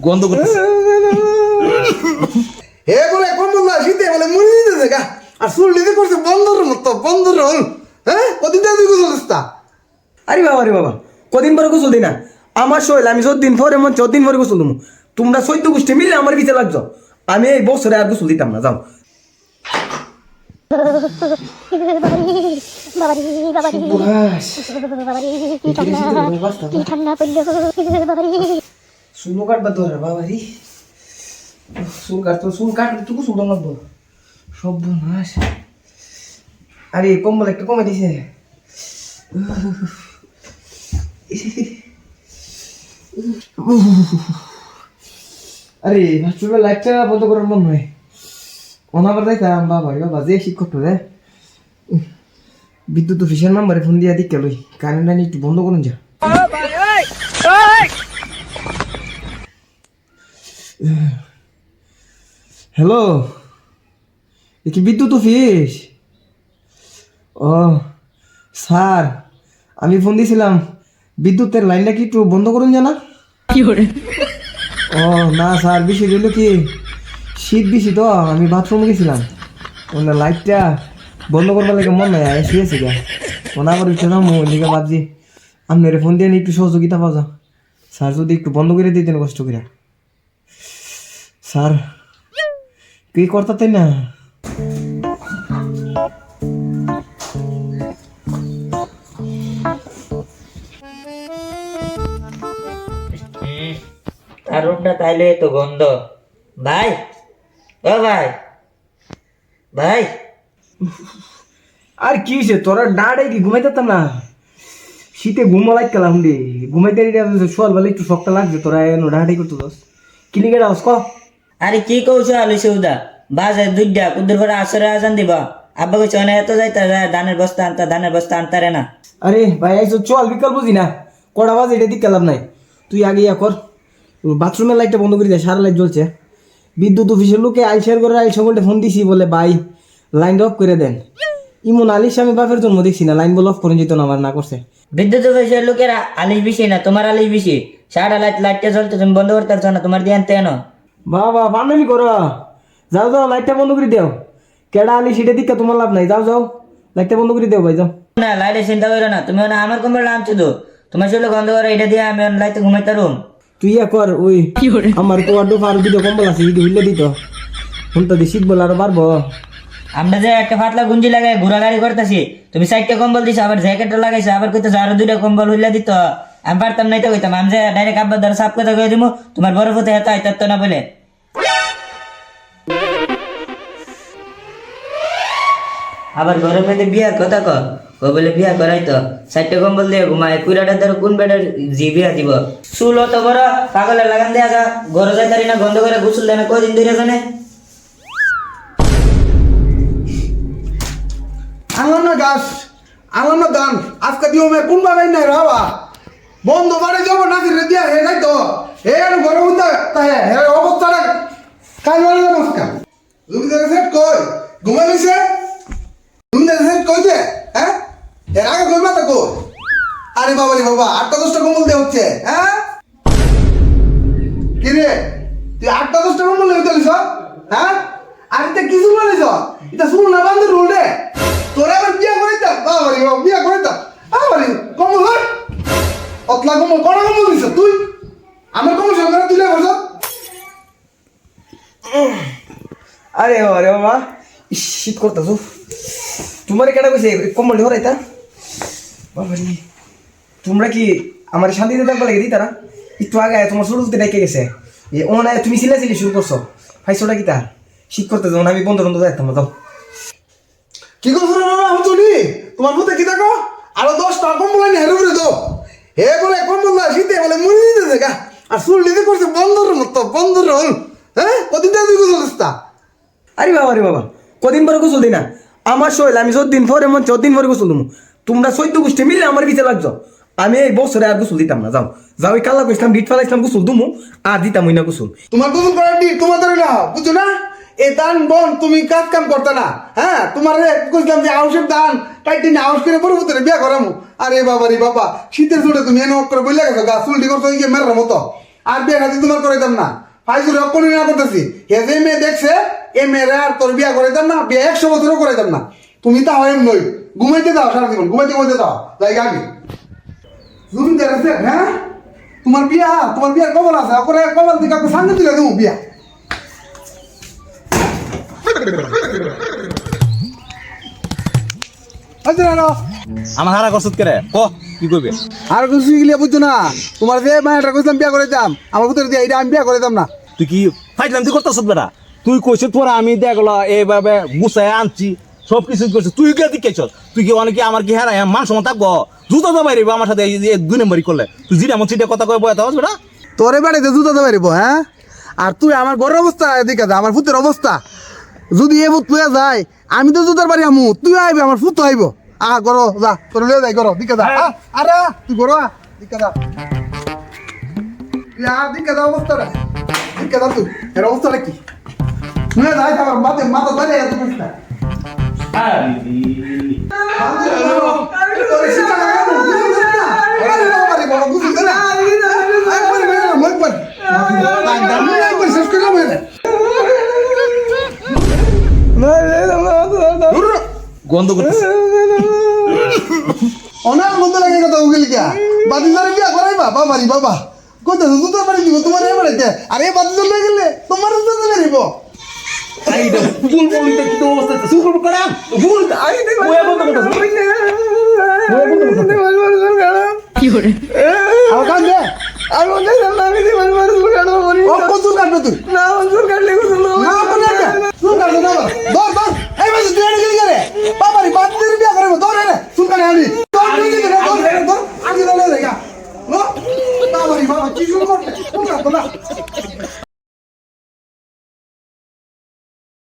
গন্ধ করতেছে। হে বলে কম্বল না শীতে বলে মুড়ি দিতেছে গা আর চুল দিতে করছে বন্ধর মতো বন্ধর হল। হ্যাঁ কদিন তুই গোসল দিস্তা? আরে বাবা কদিন পরে গোসল দিই না আমার শৈল আমি যতদিন পরে মন 14 দিন পরে গোসল দেবো। তোমরা 14 গোষ্ঠী মিলে আমার পিছিয়ে লাগছো, আমি এই বছরে আর গোসল দিতাম না। যাও চুল কাটবা তো বাবারি, চুল কাটতো চুল কাটলে তো গোসল দাম লাগবো। সব নাশ। আরে কম্বল একটু কমে দিছে। আরে ভার্চুয়াল লাইটটা বন্ধ করার মন নয়। অনাবার যাইতাম বাবা যে শিক্ষক রে বিদ্যুৎ অফিসের নাম্বারে ফোন দিয়া দিক লই কারেন্ট লাইন একটু বন্ধ করুন যা। হ্যালো, এ কি বিদ্যুৎ অফিস? ও স্যার, আমি ফোন দিয়েছিলাম বিদ্যুতের লাইনটা কি একটু বন্ধ করুন জানা। ও না স্যার, বিষয় হলো কি শীত বেশি তো আমি বাথরুমে গেছিলাম, ওনা লাইটটা বন্ধ করবার লাগে মন নয় শুয়েছি গা ওনা আবার উঠে না দিকে ভাবছি আপনার ফোন দিয়ে একটু সহযোগিতা পাওয়া যাও স্যার, যদি একটু বন্ধ করে দিতেন কষ্ট করে। স্যার কি করতে না? আর রুমটা তাইলে তো গন্ধ। ভাই ও ভাই ভাই আর কি হয়েছে তোরা ডাড়ে কি ঘুমাইতাম না? শীতে ঘুমা লাইত কালাম রে, ঘুমাইতে শোয়াল বেলা একটু শক্ত লাগছে, তোরা ডাড়াই করতে দোস কিলিকে রাস ক। আরে কি কৌছ আলু সৌদা বাজার দুইটা কুদ্দুর করে আসরে আজান দিবা। আব্বা কইছে না এত যাইতা যায় ধানের বস্তা আনতারে না। আরে ভাই আইসো চল, বিকাল বুঝি না কটা বাজে এটা দিক কালাম নাই। তুই আগে ইয়া কর, বাথরুমের লাইটটা বন্ধ করে দেয়, সারা লাইট জ্বলছে। বিদ্যুৎ অফিসের লোকে আইসার করে আইসা বলতে ফোন দিছি বলে ভাই লাইন অফ করে দেন। ইমন আলিশ আমি বাপের জন্ম দেখছি না, লাইন বল অফ করে যেত না, আমার না করছে। বিদ্যুৎ অফিসের লোকেরা আলিশ বেশি না, তোমার আলিশ বেশি। সারা লাইটটা জ্বলতে তুমি বন্ধ করতে পারছো না, তোমার দিয়ে আনতে এনো। বাবা পান্নামি করো, যাও যাও লাইটটা বন্ধ করে দেও। কেডা আলিশ এটা দিকে তোমার লাভ নাই, যাও যাও লাইটটা বন্ধ করে দেও ভাই যাও। না লাইটের চিন্তা করো না, তুমি না আমার কম্বল আনছো তো, তোমার শরীরে গন্ধ করে এটা দিয়ে আমি লাইটে ঘুমাইতে রুম। তুই ইয়া কর, ওই আমার কোয়াডো ফার দুটো কম্বল আছে যদি উল্লে দিত শুনতে দি শীত বলে আরো বাড়বো। আমরা যে একটা পাতলা গুঞ্জি লাগাই ঘোরাঘুরি করতেছি, তুমি 4টা কম্বল দিছো, আবার জ্যাকেটও লাগাইছো, আবার কইতেছো আরো 2টা কম্বল হইলা দিত। আমি পারতাম নাই তো কইতাম, আমি যে ডাইরেক্ট আব্বার দ্বারা সাফ কথা কই দিমু, তোমার বড় ফুতে হেতা আইতাত না বলে। আবার ঘরের মধ্যে বিয়ার কথা কো বলে বিয়া করাই তো 4টা কম্বল দিয়ে ঘুমায়, কুড়াটার দ্বারা কোন বেটার জি বিয়া দিব। চুল অত বড় পাগলের লাগান দেয়া যা, ঘরে যাইতারি না, গন্ধ করে গোসল দেয় না, কদিন ধরে জানে। আঙন্ন গাছ আঙন্ন দান আজকে দিও মে কোন বাগাই নাই রাবা বন্ধ বাড়ি যাব না রে দিয়া হে নাই তো হে আর ঘরে উঠা তাই হে অবস্থাটা কাল বাড়ি নমস্কার তুমি দেখে সেট কই ঘুমাই দিছে তুমি দেখে সেট কই দে হ্যাঁ এর আগে কই মাতা কই আরে বাবা রে বাবা 8-10টা কম্বল দে হচ্ছে হ্যাঁ কি রে তুই 8-10টা কম্বল লই দিলিস হ্যাঁ আরে তে কিছু বলিস এটা শুন না বান্ধব রুল রে তোরা আবার বিয়া করাইতা বাবারি বাবা বিয়া করাইতা বাবারি কমল হয় অতলা কমল কড়া কমল দিছ তুই আমার কমল সরকার তুলে বসো। আরে আরে বাবা শীত করতেছ, তোমার কেটা কইছে কম্বল হরাইতা? বাবারি তোমরা কি আমার শান্তিতে থাকবা লাগে দিতারা? একটু আগে তোমার ছোট ডেকে গেছে ওনায় তুমি চিল্লাচিল্লি শুরু করছো, ফাইসোটা কিতা শীত করতে যাও না, আমি বন্ধ বন্ধ যাইতাম যাও। কি করছো রে বাবা আমি চলি তোমার মধ্যে কি দেখো আরো 10টা কম্বল এনে হেরে উড়ে দাও হে বলে কম্বল না শীতে বলে মুড়ি দিতেছে গা আর চুল দিতে করছে বন্ধর মতো বন্ধর হল। হ্যাঁ কদিন তুই গোসল দিস্তা? আরে বাবা কদিন পরে গোসল দিই না আমার শৈল আমি 14 দিন পরে মন 14 দিন পরে গোসল দেবো। তোমরা 14 গোষ্ঠী মিলে আমার পিছিয়ে লাগছো, আমি এই বছরে আর গোসল দিতাম না। যাও যাও ওই কালা কইছিলাম ডিট ফালাইছিলাম গোসল দুমু আর দিতাম না গোসল। তোমার গোসল করার ডিট তোমার ধরে না বুঝছো না এ দান বন তুমি কাজ কাম করতে না হ্যাঁ তোমার কইছিলাম যে আউশের দান টাইটি না আউশ করে পরে ভিতরে বিয়া করামু। আরে বাবা রে বাবা শীতের ছোটে তুমি এনে করে বইলে গেছো গা চুলটি করছো ইয়ে মেরার মতো আর বিয়ে খাতি তোমার করাইতাম না ফাইজুর অপনি না করতেছি হে যে মেয়ে দেখছে এ মেয়েরা আর তোর বিয়া করাইতাম না বিয়ে 100 বছরও করাইতাম না তুমি তা হয় নই ঘুমাইতে দাও সারা জীবন ঘুমাইতে দাও জায়গা আগে জমিদার আছে হ্যাঁ তোমার বিয়ার কবল আছে ওপরে কবল দিকে আপনি সামনে দিলে দেবো বিয়া আমার হারা করছত কেরে ক কি করবে আর কিছু গিয়ে বুঝছো না তোমার যে মায়েরটা কইতাম বিয়া করাইতাম আমার ভিতরে দিয়ে এটা আমি বিয়া করাইতাম না তুই কি ফাইটলাম তুই করতেছ বেটা তুই কইছিস তোরা আমি দেখলো এইভাবে গুছাই আনছি সব কিছু করছিস তুই কে দিকেছ তুই কি অনেকে আমার কি হারা মান সমান থাকবো জুতো তো বাইরে আমার সাথে এই 2 নম্বরই করলে তুই জিরা আমার চিটে কথা কয়ে বয়াতে হস বেটা তোরে বাড়িতে জুতো তো পারিব হ্যাঁ আর তুই আমার ঘরের অবস্থা এদিকে আমার ফুতের অবস্থা যদি এ ভূত পুয়া যায় আমি তো জুতার বাড়ি আমু তুই আইবি আমার ফুত আইব করো যা তোর লিয়ে যাই করো দিকে যা আরে তুই করো দিকে যা দিকে যা অবস্থাটা দিকে যা তুই এর অবস্থাটা কি শুনে যাই আমার মাথা দাঁড়িয়ে এত কিছু না গন্ধ করতেছে অনেক মন্দ লাগে কথা উকিল কে বাদি ধরে বিয়া করাইবা বাবারি বাবা কত দুটো বাড়ি দিব তোমার এ বাড়িতে আর এ বাদি ধরে গেলে তোমার দুটো বেরিব আইডা ফুল বলিতে কি তো অবস্থা সুকর করা ভুল আই দে ওয়া বন্ধ করতেছে কি করে আর কান দে আর মনে হয় না আমি দিবার মার সুর কাটবো বলি ও কত কাটবে তুই না সুর কাটলে কিছু না না কোনে কে সুন কাটবে না দর দর এই বাদি তুই এনে গেলি রে বাবারি বাদি ধরে বিয়া করব দর রে সুন কাটে আনি দর নিয়ে গেলে দর আগে দর দেখা নো বাবারি বাবা কি শুরু করতে সুন কাটবে না